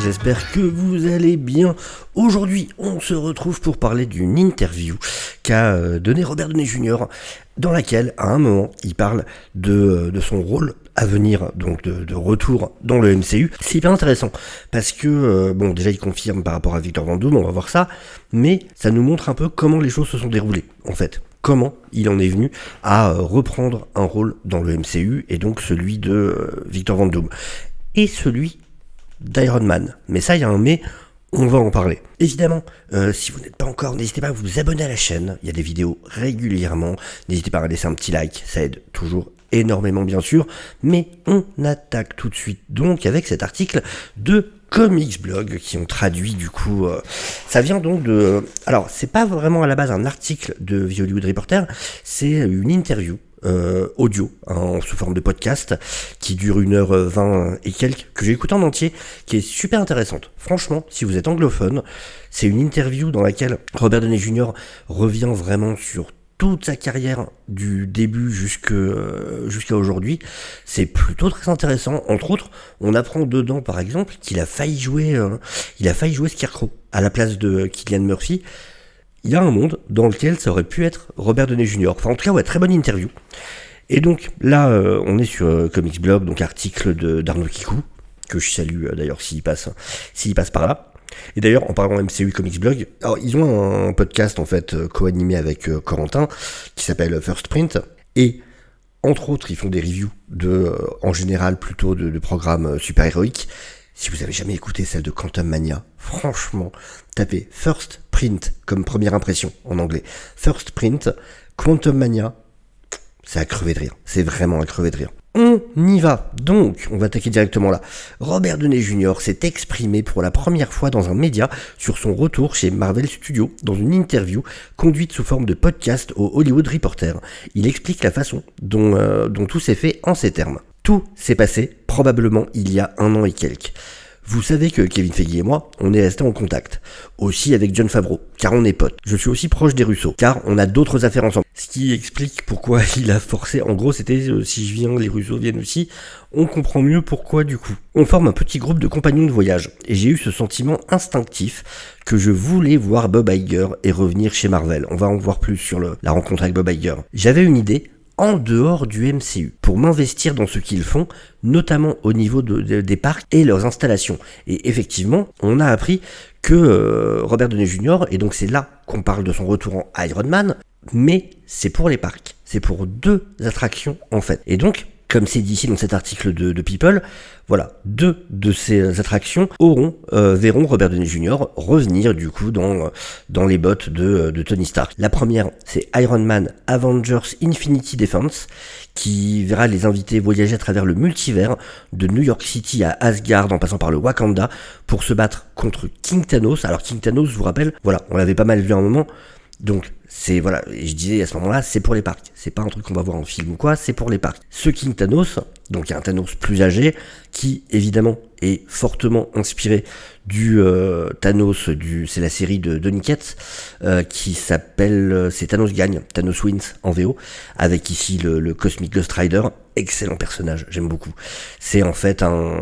j'espère que vous allez bien. Aujourd'hui, on se retrouve pour parler d'une interview qu'a donnée Robert Downey Jr., dans laquelle, à un moment, il parle de son rôle à venir, donc de retour dans le MCU. C'est hyper intéressant, parce que, déjà il confirme par rapport à Victor Von Doom, on va voir ça, mais ça nous montre un peu comment les choses se sont déroulées, en fait. Comment il en est venu à reprendre un rôle dans le MCU, et donc celui de Victor Von Doom. Et celui d'Iron Man. Mais ça, il y a un mais, on va en parler. Évidemment, si vous n'êtes pas encore, n'hésitez pas à vous abonner à la chaîne. Il y a des vidéos régulièrement. N'hésitez pas à laisser un petit like, ça aide toujours énormément bien sûr. Mais on attaque tout de suite donc avec cet article de Comics Blog qui ont traduit du coup. Ça vient donc de... Alors, c'est pas vraiment à la base un article de The Hollywood Reporter, c'est une interview audio sous forme de podcast qui dure 1h20 et quelques, que j'ai écouté en entier, qui est super intéressante. Franchement, si vous êtes anglophone, c'est une interview dans laquelle Robert Downey Jr. revient vraiment sur toute sa carrière du début jusqu'à aujourd'hui. C'est plutôt très intéressant. Entre autres, on apprend dedans par exemple qu'il a failli jouer Scarecrow à la place de Cillian Murphy. Il y a un monde dans lequel ça aurait pu être Robert Downey Jr. Enfin, en tout cas, ouais, très bonne interview. Et donc, là, on est sur Comics Blog, donc article d'Arnaud Kikou, que je salue d'ailleurs s'il passe par là. Et d'ailleurs, en parlant MCU Comics Blog, alors, ils ont un podcast, en fait, co-animé avec Corentin, qui s'appelle First Print, et entre autres, ils font des reviews en général, plutôt de programmes super-héroïques. Si vous avez jamais écouté celle de Quantum Mania, franchement, tapez First Print comme première impression en anglais. First Print, Quantum Mania, c'est à crever de rire. C'est vraiment à crever de rire. On y va. Donc, on va attaquer directement là. Robert Downey Jr. s'est exprimé pour la première fois dans un média sur son retour chez Marvel Studios dans une interview conduite sous forme de podcast au Hollywood Reporter. Il explique la façon dont tout s'est fait en ces termes. Tout s'est passé probablement il y a 1 an et quelques. Vous savez que Kevin Feige et moi, on est restés en contact. Aussi avec Jon Favreau, car on est potes. Je suis aussi proche des Russo, car on a d'autres affaires ensemble. Ce qui explique pourquoi il a forcé. En gros, c'était si je viens, les Russo viennent aussi. On comprend mieux pourquoi du coup. On forme un petit groupe de compagnons de voyage. Et j'ai eu ce sentiment instinctif que je voulais voir Bob Iger et revenir chez Marvel. On va en voir plus sur la rencontre avec Bob Iger. J'avais une idée en dehors du MCU, pour m'investir dans ce qu'ils font, notamment au niveau des parcs et leurs installations. Et effectivement, on a appris que Robert Downey Jr., et donc c'est là qu'on parle de son retour en Iron Man, mais c'est pour les parcs, c'est pour 2 attractions en fait. Et donc, comme c'est dit ici dans cet article de People, voilà, 2 de ces attractions verront Robert Downey Jr. revenir du coup dans les bottes de Tony Stark. La première, c'est Iron Man Avengers Infinity Defense, qui verra les invités voyager à travers le multivers de New York City à Asgard en passant par le Wakanda pour se battre contre King Thanos. Alors King Thanos, je vous rappelle, voilà, on l'avait pas mal vu à un moment. Donc, et je disais à ce moment-là, c'est pour les parcs. C'est pas un truc qu'on va voir en film ou quoi, c'est pour les parcs. Ce King Thanos, donc un Thanos plus âgé, qui évidemment est fortement inspiré du Thanos, c'est la série de Donny Cates, qui s'appelle, c'est Thanos Gagne, Thanos Wins en VO, avec ici le Cosmic Ghost Rider, excellent personnage, j'aime beaucoup. C'est en fait un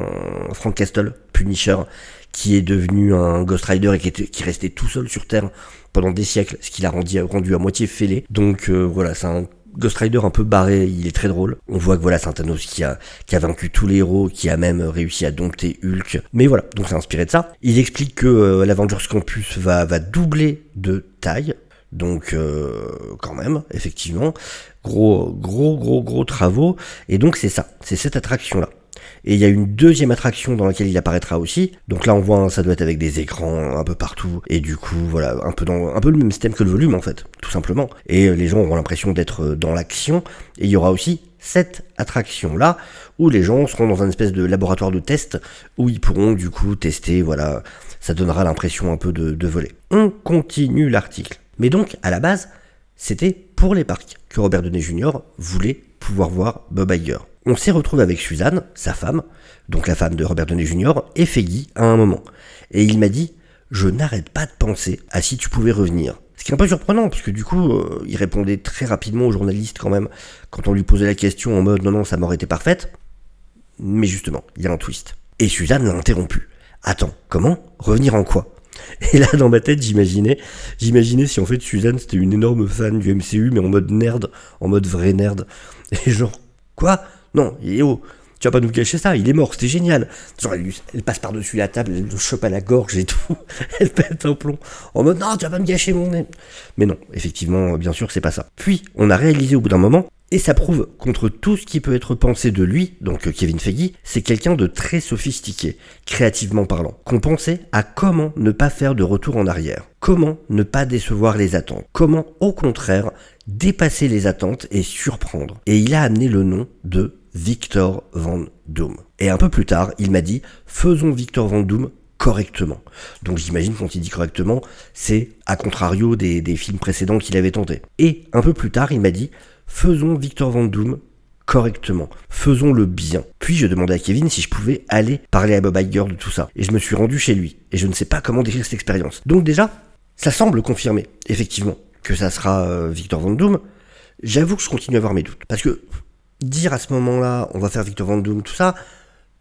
Frank Castle, Punisher, qui est devenu un Ghost Rider et qui restait tout seul sur Terre pendant des siècles, ce qui l'a rendu à moitié fêlé. Donc voilà, c'est un Ghost Rider un peu barré, il est très drôle. On voit que voilà, c'est un Thanos qui a vaincu tous les héros, qui a même réussi à dompter Hulk. Mais voilà, donc c'est inspiré de ça. Il explique que l'Avengers Campus va doubler de taille. Donc quand même, effectivement, gros travaux. Et donc c'est ça, c'est cette attraction-là. Et il y a une deuxième attraction dans laquelle il apparaîtra aussi. Donc là on voit, ça doit être avec des écrans un peu partout. Et du coup voilà, un peu le même système que le volume en fait, tout simplement. Et les gens auront l'impression d'être dans l'action. Et il y aura aussi cette attraction là où les gens seront dans un espèce de laboratoire de test où ils pourront du coup tester, voilà, ça donnera l'impression un peu de voler. On continue l'article. Mais donc à la base, c'était pour les parcs que Robert Downey Jr. voulait pouvoir voir Bob Iger. On s'est retrouvé avec Suzanne, sa femme, donc la femme de Robert Downey Jr., et Feige à un moment. Et il m'a dit « Je n'arrête pas de penser à si tu pouvais revenir ». Ce qui est un peu surprenant, parce que du coup, il répondait très rapidement aux journalistes quand même, quand on lui posait la question en mode « Non, sa mort était parfaite ». Mais justement, il y a un twist. Et Suzanne l'a interrompu. Attends, comment? Revenir en quoi? Et là, dans ma tête, j'imaginais si en fait Suzanne c'était une énorme fan du MCU, mais en mode nerd, en mode vrai nerd. Et genre, quoi? Non, tu vas pas nous cacher ça, il est mort, c'était génial. Genre, elle passe par-dessus la table, elle le chope à la gorge et tout, elle pète un plomb, en mode, non, tu vas pas me gâcher mon nez. Mais non, effectivement, bien sûr, c'est pas ça. Puis, on a réalisé au bout d'un moment, et ça prouve, contre tout ce qui peut être pensé de lui, donc Kevin Feige, c'est quelqu'un de très sophistiqué, créativement parlant, qu'on pensait à comment ne pas faire de retour en arrière, comment ne pas décevoir les attentes, comment, au contraire, dépasser les attentes et surprendre. Et il a amené le nom de Victor Von Doom. Et un peu plus tard, il m'a dit « Faisons Victor Von Doom correctement ». Donc j'imagine quand il dit correctement, c'est à contrario des films précédents qu'il avait tentés. Et un peu plus tard, il m'a dit « Faisons Victor Von Doom correctement, faisons-le bien ». Puis je demandais à Kevin si je pouvais aller parler à Bob Iger de tout ça. Et je me suis rendu chez lui. Et je ne sais pas comment décrire cette expérience. Donc déjà, ça semble confirmer, effectivement, que ça sera Victor Von Doom. J'avoue que je continue à avoir mes doutes. Parce que dire à ce moment-là, on va faire Victor Von Doom, tout ça,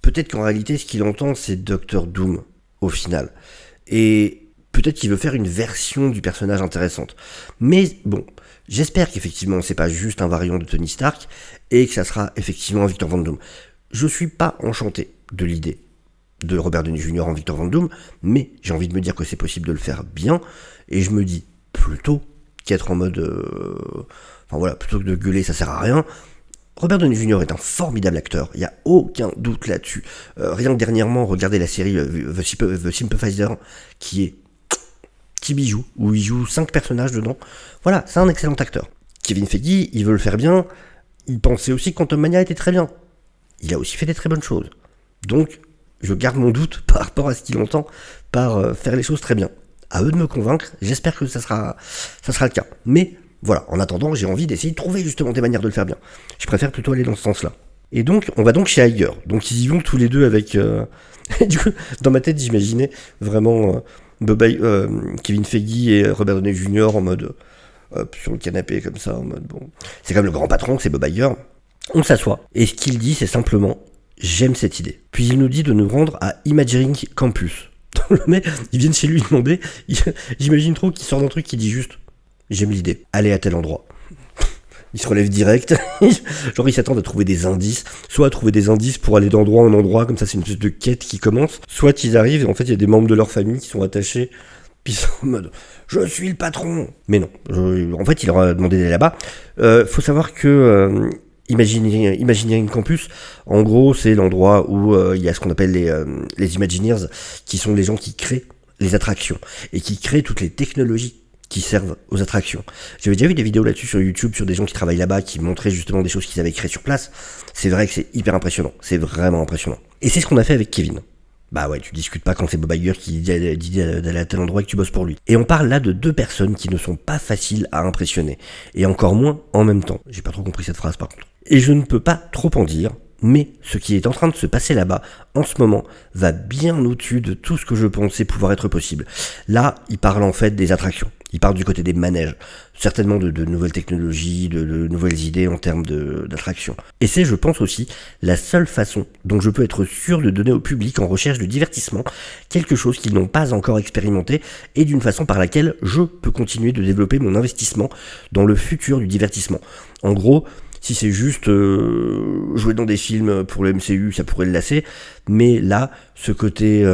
peut-être qu'en réalité, ce qu'il entend, c'est Dr. Doom, au final. Et peut-être qu'il veut faire une version du personnage intéressante. Mais bon, j'espère qu'effectivement, c'est pas juste un variant de Tony Stark, et que ça sera effectivement Victor Von Doom. Je suis pas enchanté de l'idée de Robert Downey Jr. en Victor Von Doom, mais j'ai envie de me dire que c'est possible de le faire bien, et je me dis, plutôt qu'être en mode... Enfin voilà, plutôt que de gueuler, ça sert à rien. Robert Downey Jr. est un formidable acteur, il n'y a aucun doute là-dessus. Rien que dernièrement, regardez la série The Sympathizer, qui est petit bijou, où il joue 5 personnages dedans. Voilà, c'est un excellent acteur. Kevin Feige, il veut le faire bien, il pensait aussi que Quantum Mania était très bien. Il a aussi fait des très bonnes choses. Donc, je garde mon doute par rapport à ce qu'il entend par faire les choses très bien. À eux de me convaincre, j'espère que ça sera le cas. Mais voilà, en attendant, j'ai envie d'essayer de trouver justement des manières de le faire bien. Je préfère plutôt aller dans ce sens-là. Et donc, on va donc chez Iger. Donc, ils y vont tous les deux avec... du coup, dans ma tête, j'imaginais vraiment Kevin Feige et Robert Downey Jr. en mode... sur le canapé, comme ça, en mode... Bon, c'est comme le grand patron, c'est Bob Iger. On s'assoit. Et ce qu'il dit, c'est simplement... J'aime cette idée. Puis il nous dit de nous rendre à Imagining Campus. Le mec, ils viennent chez lui demander... J'imagine trop qu'il sort d'un truc qui dit juste... J'aime l'idée. Allez à tel endroit. Il se relève direct. Genre, il s'attend à trouver des indices. Soit à trouver des indices pour aller d'endroit en endroit. Comme ça, c'est une espèce de quête qui commence. Soit ils arrivent et en fait, il y a des membres de leur famille qui sont attachés. Puis ils sont en mode je suis le patron. Mais non. En fait, il leur a demandé d'aller là-bas. Faut savoir que Imagineering Campus, en gros, c'est l'endroit où il y a ce qu'on appelle les Imagineers, qui sont les gens qui créent les attractions et qui créent toutes les technologies qui servent aux attractions. J'avais déjà vu des vidéos là-dessus sur YouTube, sur des gens qui travaillent là-bas, qui montraient justement des choses qu'ils avaient créées sur place. C'est vrai que c'est hyper impressionnant. C'est vraiment impressionnant. Et c'est ce qu'on a fait avec Kevin. Bah ouais, tu discutes pas quand c'est Bob Iger qui dit d'aller à tel endroit et que tu bosses pour lui. Et on parle là de 2 personnes qui ne sont pas faciles à impressionner. Et encore moins en même temps. J'ai pas trop compris cette phrase par contre. Et je ne peux pas trop en dire, mais ce qui est en train de se passer là-bas, en ce moment, va bien au-dessus de tout ce que je pensais pouvoir être possible. Là, il parle en fait des attractions. Il parle du côté des manèges, certainement de nouvelles technologies, de nouvelles idées en termes d'attractions. Et c'est, je pense aussi, la seule façon dont je peux être sûr de donner au public en recherche de divertissement quelque chose qu'ils n'ont pas encore expérimenté et d'une façon par laquelle je peux continuer de développer mon investissement dans le futur du divertissement. En gros, si c'est juste jouer dans des films pour le MCU, ça pourrait le lasser. Mais là, ce côté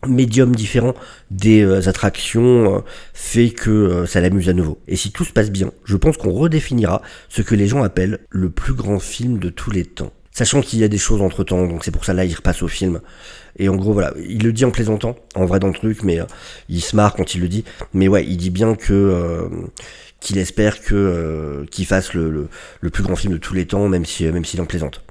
médium différent des attractions fait que ça l'amuse à nouveau. Et si tout se passe bien, je pense qu'on redéfinira ce que les gens appellent le plus grand film de tous les temps. Sachant qu'il y a des choses entre temps, donc c'est pour ça là il repasse au film. Et en gros voilà, il le dit en plaisantant, en vrai dans le truc, mais il se marre quand il le dit. Mais ouais, il dit bien que... qu'il espère qu'il fasse le plus grand film de tous les temps, même s'il en plaisante.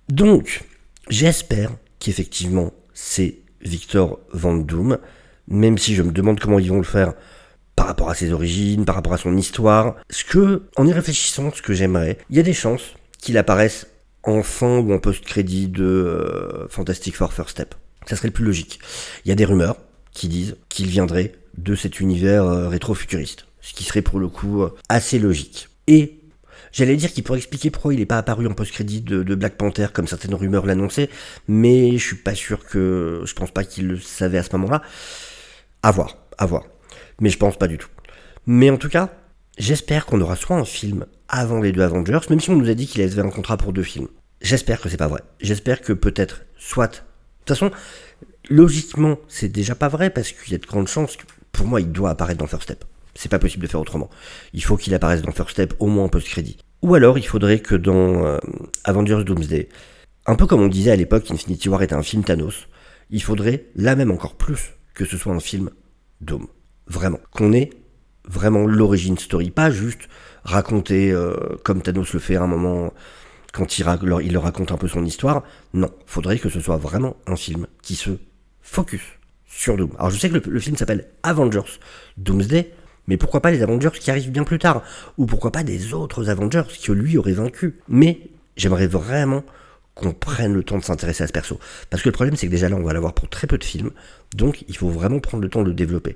Donc, j'espère qu'effectivement, c'est Victor Von Doom, même si je me demande comment ils vont le faire par rapport à ses origines, par rapport à son histoire. En y réfléchissant, ce que j'aimerais, il y a des chances qu'il apparaisse en fin ou en post-crédit de Fantastic Four First Step. Ça serait le plus logique. Il y a des rumeurs qui disent qu'il viendrait de cet univers rétro-futuriste. Ce qui serait pour le coup assez logique. Et J'allais dire qu'il pourrait expliquer pourquoi il n'est pas apparu en post-crédit de Black Panther, comme certaines rumeurs l'annonçaient, mais je suis pas sûr que... Je pense pas qu'il le savait à ce moment-là. À voir. Mais je pense pas du tout. Mais en tout cas, j'espère qu'on aura soit un film avant les 2 Avengers, même si on nous a dit qu'il avait un contrat pour 2 films. J'espère que c'est pas vrai. J'espère que peut-être, soit... De toute façon, logiquement, c'est déjà pas vrai, parce qu'il y a de grandes chances que, pour moi, il doit apparaître dans First Step. C'est pas possible de faire autrement. Il faut qu'il apparaisse dans First Step, au moins en post-crédit. Ou alors, il faudrait que dans Avengers Doomsday, un peu comme on disait à l'époque qu'Infinity War était un film Thanos, il faudrait, là même encore plus, que ce soit un film Doom. Vraiment. Qu'on ait vraiment l'origin story, pas juste raconter comme Thanos le fait à un moment quand il le raconte un peu son histoire. Non, faudrait que ce soit vraiment un film qui se focus sur Doom. Alors je sais que le film s'appelle Avengers Doomsday, mais pourquoi pas les Avengers qui arrivent bien plus tard, ou pourquoi pas des autres Avengers que lui aurait vaincu. Mais j'aimerais vraiment qu'on prenne le temps de s'intéresser à ce perso. Parce que le problème, c'est que déjà là, on va l'avoir pour très peu de films, donc il faut vraiment prendre le temps de le développer.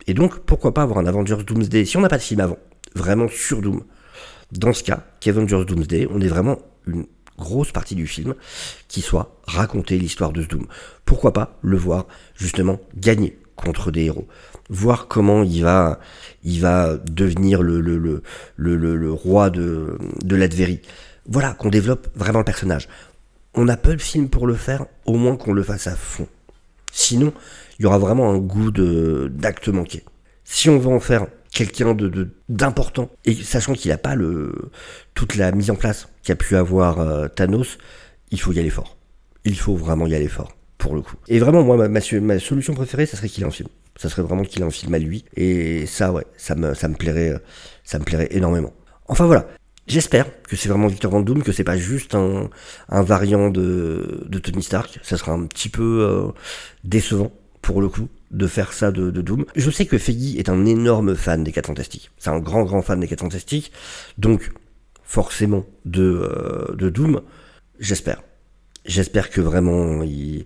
Et donc, pourquoi pas avoir un Avengers Doomsday, si on n'a pas de film avant, vraiment sur Doom. Dans ce cas, qu'Avengers Doomsday, on ait vraiment une grosse partie du film qui soit raconter l'histoire de ce Doom. Pourquoi pas le voir, justement, gagner contre des héros. Voir comment il va devenir le roi de Latverie. Voilà, qu'on développe vraiment le personnage. On a peu de films pour le faire, au moins qu'on le fasse à fond. Sinon, il y aura vraiment un goût d'acte manqué. Si on veut en faire quelqu'un d'important, et sachant qu'il n'a pas toute la mise en place qu'a pu avoir Thanos, il faut y aller fort. Il faut vraiment y aller fort, pour le coup. Et vraiment, moi, ma solution préférée, ça serait qu'il ait un film. Ça serait vraiment qu'il ait un film à lui. Et ça, ouais, ça me plairait énormément. Enfin voilà. J'espère que c'est vraiment Victor Von Doom, que c'est pas juste un variant de Tony Stark. Ça sera un petit peu décevant, pour le coup, de faire ça de Doom. Je sais que Feige est un énorme fan des 4 Fantastiques. C'est un grand fan des 4 Fantastiques. Donc, forcément, de Doom, j'espère. J'espère que vraiment, il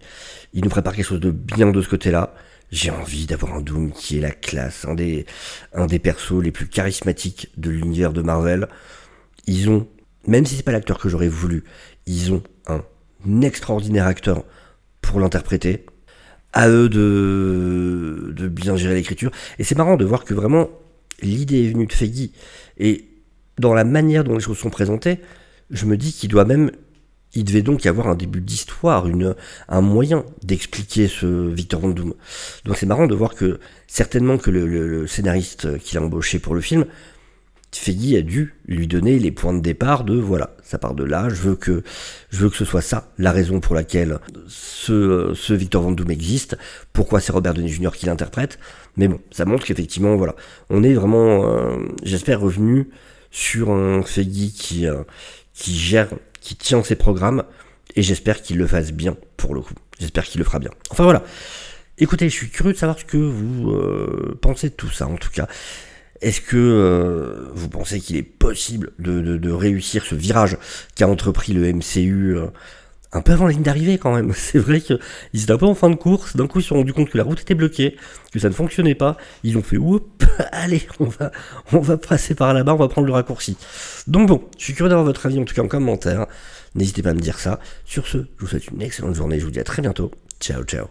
nous prépare quelque chose de bien de ce côté-là. J'ai envie d'avoir un Doom qui est la classe, un des persos les plus charismatiques de l'univers de Marvel. Ils ont, même si c'est pas l'acteur que j'aurais voulu, ils ont un extraordinaire acteur pour l'interpréter. À eux de bien gérer l'écriture. Et c'est marrant de voir que vraiment l'idée est venue de Feige. Et dans la manière dont les choses sont présentées, je me dis qu'il devait donc y avoir un début d'histoire, un moyen d'expliquer ce Victor Von Doom. Donc c'est marrant de voir que certainement que le scénariste qu'il a embauché pour le film, Feige a dû lui donner les points de départ de voilà, ça part de là, je veux que ce soit ça, la raison pour laquelle ce Victor Von Doom existe, pourquoi c'est Robert Downey Jr. qui l'interprète, mais bon, ça montre qu'effectivement, voilà, on est vraiment, j'espère, revenu sur un Feige qui gère, qui tient ses programmes, et j'espère qu'il le fasse bien, pour le coup, j'espère qu'il le fera bien. Enfin voilà, écoutez, je suis curieux de savoir ce que vous pensez de tout ça, en tout cas. Est-ce que vous pensez qu'il est possible de réussir ce virage qu'a entrepris le MCU un peu avant la ligne d'arrivée quand même? C'est vrai qu'ils étaient un peu en fin de course, d'un coup ils se sont rendus compte que la route était bloquée, que ça ne fonctionnait pas, ils ont fait oups, allez, on va passer par là-bas, on va prendre le raccourci. Donc bon, je suis curieux d'avoir votre avis en tout cas en commentaire, n'hésitez pas à me dire ça. Sur ce, je vous souhaite une excellente journée, je vous dis à très bientôt, ciao ciao.